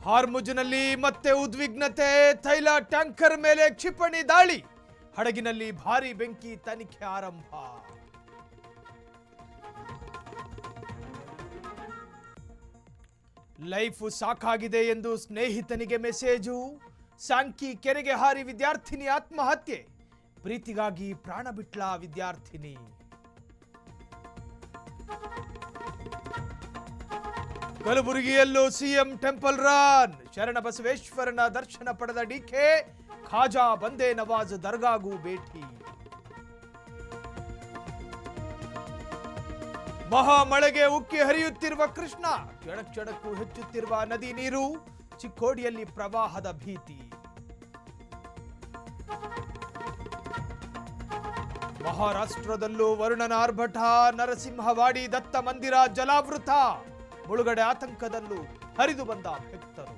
ಹಾರ್ಮುಜ್ನಲ್ಲಿ ಮತ್ತೆ ಉದ್ವಿಗ್ನತೆ, ತೈಲ ಟ್ಯಾಂಕರ್ ಮೇಲೆ ಕ್ಷಿಪಣಿ ದಾಳಿ, ಹಡಗಿನಲ್ಲಿ ಭಾರೀ ಬೆಂಕಿ, ತನಿಖೆ ಆರಂಭ. ಲೈಫ್ ಸಾಕಾಗಿದೆ ಎಂದು ಸ್ನೇಹಿತನಿಗೆ ಮೆಸೇಜು, ಸಾಂಕಿ ಕೆರೆಗೆ ಹಾರಿ ವಿದ್ಯಾರ್ಥಿನಿ ಆತ್ಮಹತ್ಯೆ, ಪ್ರೀತಿಗಾಗಿ ಪ್ರಾಣ ಬಿಟ್ಲ ವಿದ್ಯಾರ್ಥಿನಿ. ಕಲಬುರಗಿಯಲ್ಲೂ ಸಿಎಂ ಟೆಂಪಲ್ ರನ್, ಶರಣಬಸವೇಶ್ವರನ ದರ್ಶನ ಪಡೆದ ಡಿಕೆ, ಖಾಜಾ ಬಂದೇ ನವಾಜ್ ದರ್ಗಾಗೂ ಭೇಟಿ. ಮಹಾಮಳೆಗೆ ಉಕ್ಕಿ ಹರಿಯುತ್ತಿರುವ ಕೃಷ್ಣ, ಕ್ಷಣಕ್ಕೂ ಹೆಚ್ಚುತ್ತಿರುವ ನದಿ ನೀರು, ಚಿಕ್ಕೋಡಿಯಲ್ಲಿ ಪ್ರವಾಹದ ಭೀತಿ. ಮಹಾರಾಷ್ಟ್ರದಲ್ಲೂ ವರುಣನ ಆರ್ಭಟ, ನರಸಿಂಹವಾಡಿ ದತ್ತ ಮಂದಿರ ಜಲಾವೃತ, ಮುಳುಗಡೆ ಆತಂಕದಲ್ಲೂ ಹರಿದು ಬಂದ ಭಕ್ತರು.